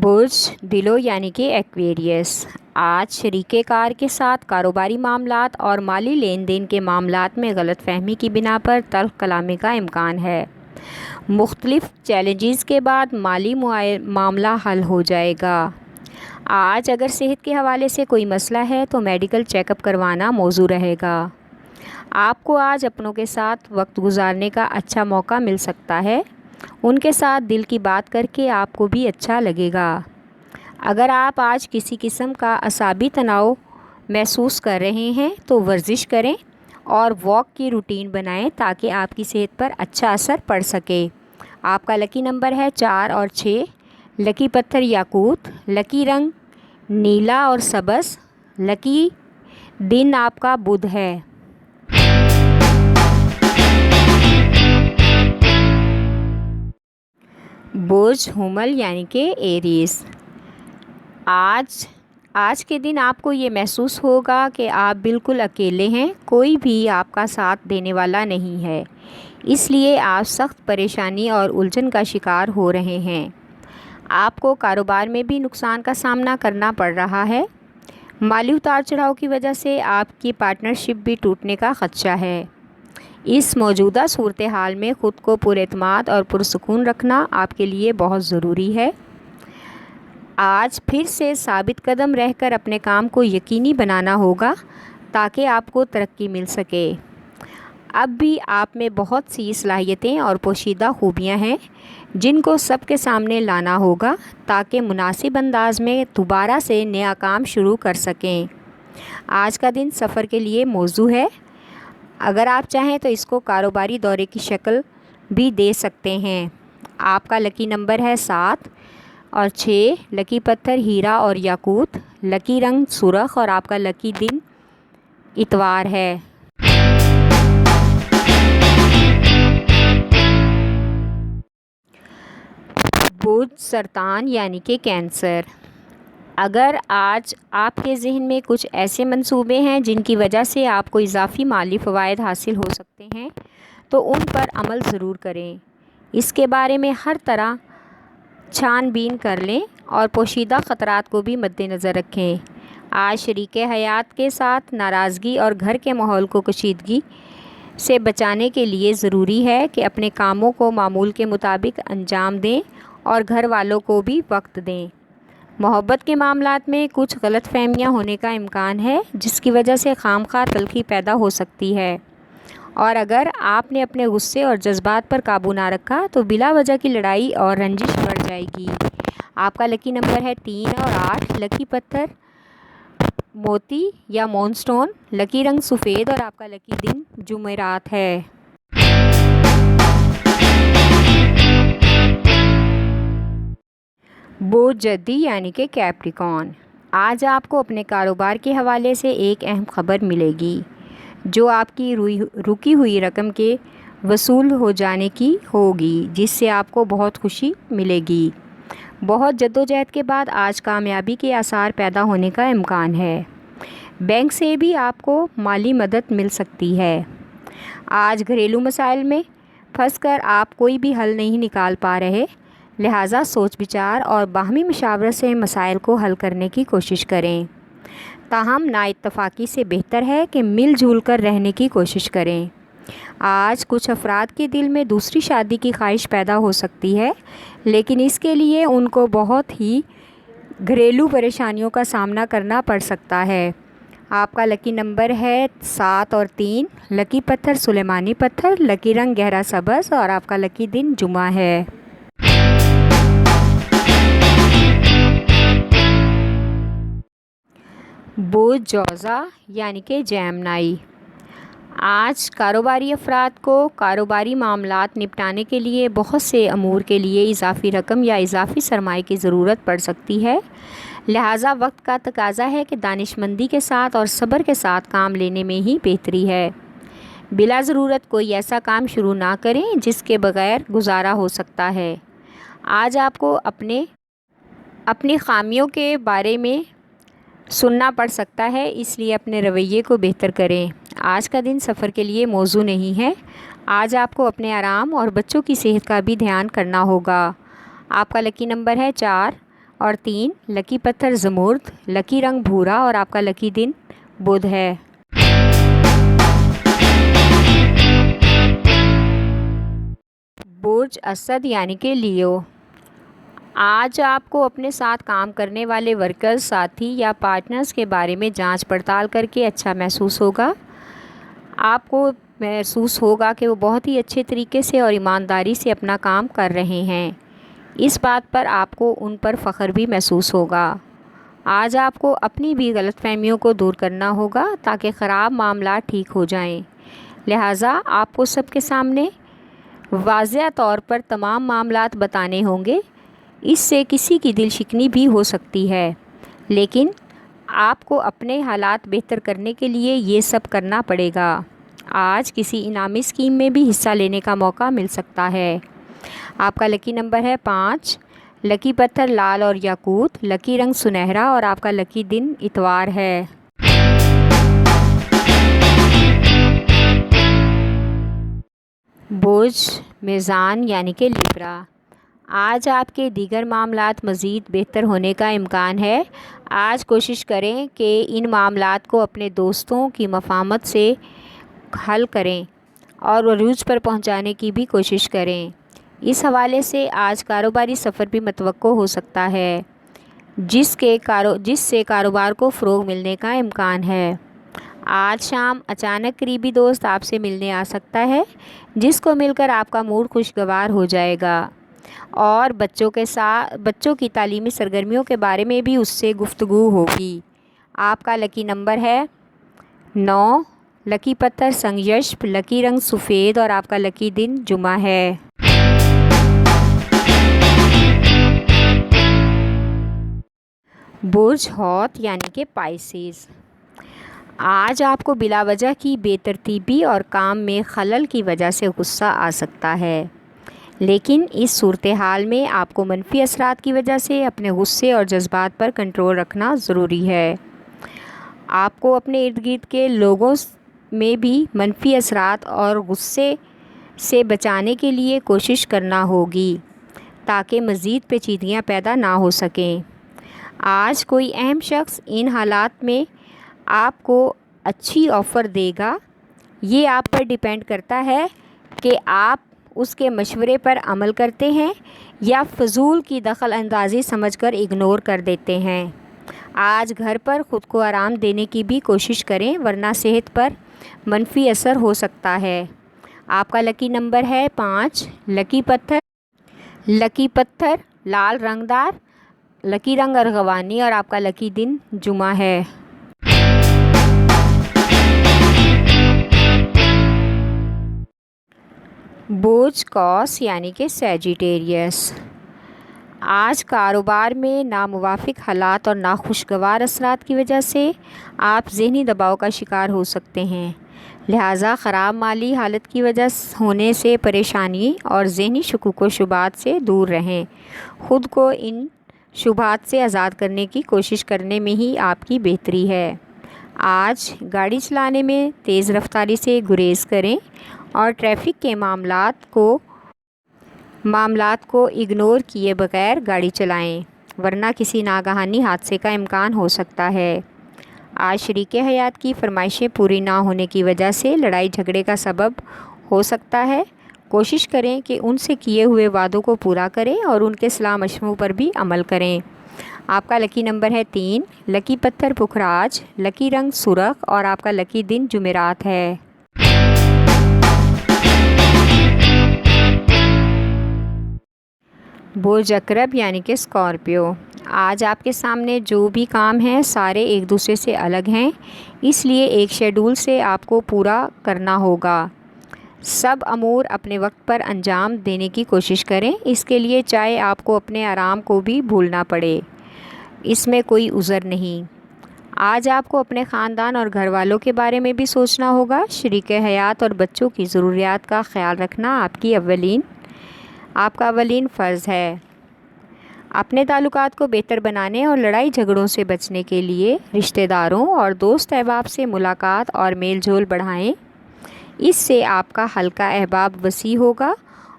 برج دلو یعنی کہ ایکویریس، آج شریک کار کے ساتھ کاروباری معاملات اور مالی لین دین کے معاملات میں غلط فہمی کی بنا پر تلخ کلامی کا امکان ہے۔ مختلف چیلنجز کے بعد مالی معاملہ حل ہو جائے گا۔ آج اگر صحت کے حوالے سے کوئی مسئلہ ہے تو میڈیکل چیک اپ کروانا موزوں رہے گا۔ آپ کو آج اپنوں کے ساتھ وقت گزارنے کا اچھا موقع مل سکتا ہے۔ ان کے ساتھ دل کی بات کر کے آپ کو بھی اچھا لگے گا۔ اگر آپ آج کسی قسم کا اعصابی تناؤ محسوس کر رہے ہیں تو ورزش کریں اور واک کی روٹین بنائیں تاکہ آپ کی صحت پر اچھا اثر پڑ سکے۔ آپ کا لکی نمبر ہے 4 اور 6، لکی پتھر یاقوت، لکی رنگ نیلا اور سبز، لکی دن آپ کا بدھ ہے۔ برج حمل یعنی کہ ایریز، آج کے دن آپ کو یہ محسوس ہوگا کہ آپ بالکل اکیلے ہیں، کوئی بھی آپ کا ساتھ دینے والا نہیں ہے، اس لیے آپ سخت پریشانی اور الجھن کا شکار ہو رہے ہیں۔ آپ کو کاروبار میں بھی نقصان کا سامنا کرنا پڑ رہا ہے۔ مالی اتار چڑھاؤ کی وجہ سے آپ کی پارٹنرشپ بھی ٹوٹنے کا خدشہ ہے۔ اس موجودہ صورتحال میں خود کو پر اعتماد اور پرسکون رکھنا آپ کے لیے بہت ضروری ہے۔ آج پھر سے ثابت قدم رہ کر اپنے کام کو یقینی بنانا ہوگا تاکہ آپ کو ترقی مل سکے۔ اب بھی آپ میں بہت سی صلاحیتیں اور پوشیدہ خوبیاں ہیں جن کو سب کے سامنے لانا ہوگا تاکہ مناسب انداز میں دوبارہ سے نیا کام شروع کر سکیں۔ آج کا دن سفر کے لیے موزوں ہے۔ اگر آپ چاہیں تو اس کو کاروباری دورے کی شکل بھی دے سکتے ہیں۔ آپ کا لکی نمبر ہے 7 اور 6، لکی پتھر ہیرا اور یاقوت، لکی رنگ سرخ اور آپ کا لکی دن اتوار ہے۔ برج سرطان یعنی کہ کینسر، اگر آج آپ کے ذہن میں کچھ ایسے منصوبے ہیں جن کی وجہ سے آپ کو اضافی مالی فوائد حاصل ہو سکتے ہیں تو ان پر عمل ضرور کریں۔ اس کے بارے میں ہر طرح چھان بین کر لیں اور پوشیدہ خطرات کو بھی مد نظر رکھیں۔ آج شریک حیات کے ساتھ ناراضگی اور گھر کے ماحول کو کشیدگی سے بچانے کے لیے ضروری ہے کہ اپنے کاموں کو معمول کے مطابق انجام دیں اور گھر والوں کو بھی وقت دیں۔ محبت کے معاملات میں کچھ غلط فہمیاں ہونے کا امکان ہے جس کی وجہ سے خواہ تلخی پیدا ہو سکتی ہے، اور اگر آپ نے اپنے غصے اور جذبات پر قابو نہ رکھا تو بلا وجہ کی لڑائی اور رنجش بڑھ جائے گی۔ آپ کا لکی نمبر ہے 3 اور 8، لکی پتھر موتی یا مون سٹون، لکی رنگ سفید اور آپ کا لکی دن جمعرات ہے۔ برج جدی یعنی کہ کیپریکارن، آج آپ کو اپنے کاروبار کے حوالے سے ایک اہم خبر ملے گی جو آپ کی رکی ہوئی رقم کے وصول ہو جانے کی ہوگی، جس سے آپ کو بہت خوشی ملے گی۔ بہت جدوجہد کے بعد آج کامیابی کے آثار پیدا ہونے کا امکان ہے۔ بینک سے بھی آپ کو مالی مدد مل سکتی ہے۔ آج گھریلو مسائل میں پھنس کر آپ کوئی بھی حل نہیں نکال پا رہے، لہٰذا سوچ بچار اور باہمی مشاورت سے مسائل کو حل کرنے کی کوشش کریں۔ تاہم نا اتفاقی سے بہتر ہے کہ مل جل کر رہنے کی کوشش کریں۔ آج کچھ افراد کے دل میں دوسری شادی کی خواہش پیدا ہو سکتی ہے، لیکن اس کے لیے ان کو بہت ہی گھریلو پریشانیوں کا سامنا کرنا پڑ سکتا ہے۔ آپ کا لکی نمبر ہے 7 اور 3، لکی پتھر سلیمانی پتھر، لکی رنگ گہرا سبز اور آپ کا لکی دن جمعہ ہے۔ برج جوزا یعنی کہ جیمنائی، آج کاروباری افراد کو کاروباری معاملات نپٹانے کے لیے بہت سے امور کے لیے اضافی رقم یا اضافی سرمایہ کی ضرورت پڑ سکتی ہے، لہٰذا وقت کا تقاضا ہے کہ دانش مندی کے ساتھ اور صبر کے ساتھ کام لینے میں ہی بہتری ہے۔ بلا ضرورت کوئی ایسا کام شروع نہ کریں جس کے بغیر گزارا ہو سکتا ہے۔ آج آپ کو اپنی خامیوں کے بارے میں سننا پڑ سکتا ہے، اس لیے اپنے رویے کو بہتر کریں۔ آج کا دن سفر کے لیے موزوں نہیں ہے۔ آج آپ کو اپنے آرام اور بچوں کی صحت کا بھی دھیان کرنا ہوگا۔ آپ کا لکی نمبر ہے 4 اور 3 لکی پتھر زمرد، لکی رنگ بھورا اور آپ کا لکی دن بدھ ہے۔ برج اسد یعنی کہ لیو، آج آپ کو اپنے ساتھ کام کرنے والے ورکرز، ساتھی یا پارٹنرز کے بارے میں جانچ پڑتال کر کے اچھا محسوس ہوگا۔ آپ کو محسوس ہوگا کہ وہ بہت ہی اچھے طریقے سے اور ایمانداری سے اپنا کام کر رہے ہیں۔ اس بات پر آپ کو ان پر فخر بھی محسوس ہوگا۔ آج آپ کو اپنی بھی غلط فہمیوں کو دور کرنا ہوگا تاکہ خراب معاملات ٹھیک ہو جائیں۔ لہٰذا آپ کو سب کے سامنے واضح طور پر تمام معاملات بتانے ہوں گے۔ اس سے کسی کی دل شکنی بھی ہو سکتی ہے، لیکن آپ کو اپنے حالات بہتر کرنے کے لیے یہ سب کرنا پڑے گا۔ آج کسی انعامی اسکیم میں بھی حصہ لینے کا موقع مل سکتا ہے۔ آپ کا لکی نمبر ہے 5، لکی پتھر لال اور یاقوت، لکی رنگ سنہرا اور آپ کا لکی دن اتوار ہے۔ برج میزان یعنی کہ لیبرا، آج آپ کے دیگر معاملات مزید بہتر ہونے کا امکان ہے۔ آج کوشش کریں کہ ان معاملات کو اپنے دوستوں کی مفاہمت سے حل کریں اور عروج پر پہنچانے کی بھی کوشش کریں۔ اس حوالے سے آج کاروباری سفر بھی متوقع ہو سکتا ہے، جس سے کاروبار کو فروغ ملنے کا امکان ہے۔ آج شام اچانک قریبی دوست آپ سے ملنے آ سکتا ہے، جس کو مل کر آپ کا موڈ خوشگوار ہو جائے گا اور بچوں کی تعلیمی سرگرمیوں کے بارے میں بھی اس سے گفتگو ہوگی۔ آپ کا لکی نمبر ہے 9، لکی پتھر سنگیشپ، لکی رنگ سفید اور آپ کا لکی دن جمعہ ہے۔ برج حوت یعنی کہ پائسیز، آج آپ کو بلا وجہ کی بے ترتیبی اور کام میں خلل کی وجہ سے غصہ آ سکتا ہے، لیکن اس صورتحال میں آپ کو منفی اثرات کی وجہ سے اپنے غصے اور جذبات پر کنٹرول رکھنا ضروری ہے۔ آپ کو اپنے ارد گرد کے لوگوں میں بھی منفی اثرات اور غصے سے بچانے کے لیے کوشش کرنا ہوگی تاکہ مزید پیچیدگیاں پیدا نہ ہو سکیں۔ آج کوئی اہم شخص ان حالات میں آپ کو اچھی آفر دے گا۔ یہ آپ پر ڈیپینڈ کرتا ہے کہ آپ اس کے مشورے پر عمل کرتے ہیں یا فضول کی دخل اندازی سمجھ کر اگنور کر دیتے ہیں۔ آج گھر پر خود کو آرام دینے کی بھی کوشش کریں ورنہ صحت پر منفی اثر ہو سکتا ہے۔ آپ کا لکی نمبر ہے 5، لکی پتھر لال رنگ دار، لکی رنگ ارغوانی اور آپ کا لکی دن جمعہ ہے۔ برج قوس یعنی کہ سیجیٹیریس، آج کاروبار میں ناموافق حالات اور ناخوشگوار اثرات کی وجہ سے آپ ذہنی دباؤ کا شکار ہو سکتے ہیں، لہٰذا خراب مالی حالت کی وجہ ہونے سے پریشانی اور ذہنی شکوک و شبہات سے دور رہیں۔ خود کو ان شبہات سے آزاد کرنے کی کوشش کرنے میں ہی آپ کی بہتری ہے۔ آج گاڑی چلانے میں تیز رفتاری سے گریز کریں اور ٹریفک کے معاملات کو اگنور کیے بغیر گاڑی چلائیں ورنہ کسی ناگہانی حادثے کا امکان ہو سکتا ہے۔ آج شریک حیات کی فرمائشیں پوری نہ ہونے کی وجہ سے لڑائی جھگڑے کا سبب ہو سکتا ہے۔ کوشش کریں کہ ان سے کیے ہوئے وعدوں کو پورا کریں اور ان کے صلاح مشوروں پر بھی عمل کریں۔ آپ کا لکی نمبر ہے 3، لکی پتھر پکھراج، لکی رنگ سرخ اور آپ کا لکی دن جمعرات ہے۔ برج عقرب یعنی کہ اسکارپیو، آج آپ کے سامنے جو بھی کام ہیں سارے ایک دوسرے سے الگ ہیں، اس لیے ایک شیڈول سے آپ کو پورا کرنا ہوگا۔ سب امور اپنے وقت پر انجام دینے کی کوشش کریں، اس کے لیے چاہے آپ کو اپنے آرام کو بھی بھولنا پڑے، اس میں کوئی عذر نہیں۔ آج آپ کو اپنے خاندان اور گھر والوں کے بارے میں بھی سوچنا ہوگا۔ شریک حیات اور بچوں کی ضروریات کا خیال رکھنا آپ کا اولین فرض ہے۔ اپنے تعلقات کو بہتر بنانے اور لڑائی جھگڑوں سے بچنے کے لیے رشتہ داروں اور دوست احباب سے ملاقات اور میل جول بڑھائیں، اس سے آپ کا حلقہ احباب وسیع ہوگا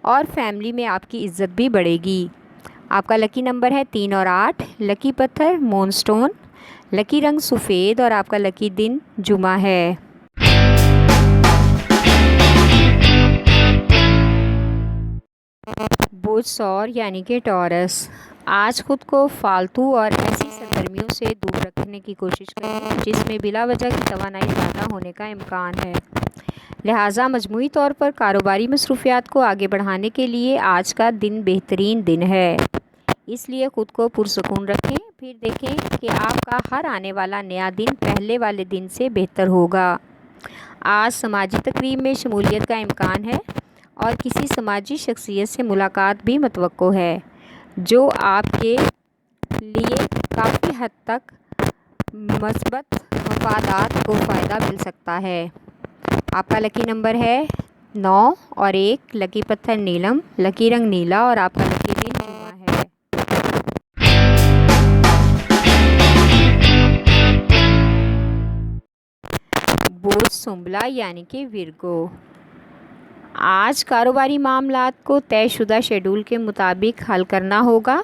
اور فیملی میں آپ کی عزت بھی بڑھے گی۔ آپ کا لکی نمبر ہے 3 اور 8، لکی پتھر مون سٹون، لکی رنگ سفید اور آپ کا لکی دن جمعہ ہے۔ برج ثور یعنی کہ ٹورس، آج خود کو فالتو اور ایسی سرگرمیوں سے دور رکھنے کی کوشش کریں جس میں بلا وجہ کی توانائی زیادہ ہونے کا امکان ہے، لہٰذا مجموعی طور پر کاروباری مصروفیات کو آگے بڑھانے کے لیے آج کا دن بہترین دن ہے، اس لیے خود کو پرسکون رکھیں، پھر دیکھیں کہ آپ کا ہر آنے والا نیا دن پہلے والے دن سے بہتر ہوگا۔ آج سماجی تقریب میں شمولیت کا امکان ہے اور کسی سماجی شخصیت سے ملاقات بھی متوقع ہے جو آپ کے لیے کافی حد تک مثبت مفادات کو فائدہ مل سکتا ہے۔ آپ کا لکی نمبر ہے 9 اور 1، لکی پتھر نیلم، لکی رنگ نیلا اور آپ کا لکی دن جمعہ ہے۔ برج سنبلہ یعنی کہ ورگو، آج کاروباری معاملات کو طے شدہ شیڈول کے مطابق حل کرنا ہوگا۔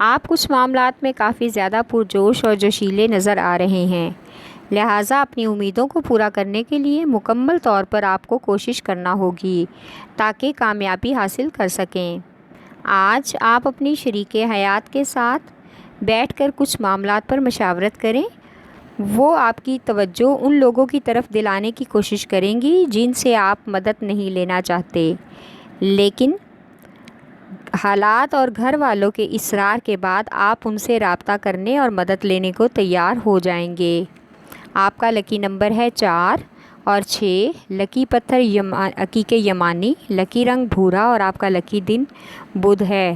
آپ کچھ معاملات میں کافی زیادہ پرجوش اور جوشیلے نظر آ رہے ہیں، لہٰذا اپنی امیدوں کو پورا کرنے کے لیے مکمل طور پر آپ کو کوشش کرنا ہوگی تاکہ کامیابی حاصل کر سکیں۔ آج آپ اپنی شریک حیات کے ساتھ بیٹھ کر کچھ معاملات پر مشاورت کریں، وہ آپ کی توجہ ان لوگوں کی طرف دلانے کی کوشش کریں گی جن سے آپ مدد نہیں لینا چاہتے، لیکن حالات اور گھر والوں کے اصرار کے بعد آپ ان سے رابطہ کرنے اور مدد لینے کو تیار ہو جائیں گے۔ آپ کا لکی نمبر ہے 4 اور 6، لکی پتھر عقیق یمانی، لکی رنگ بھورا اور آپ کا لکی دن بدھ ہے۔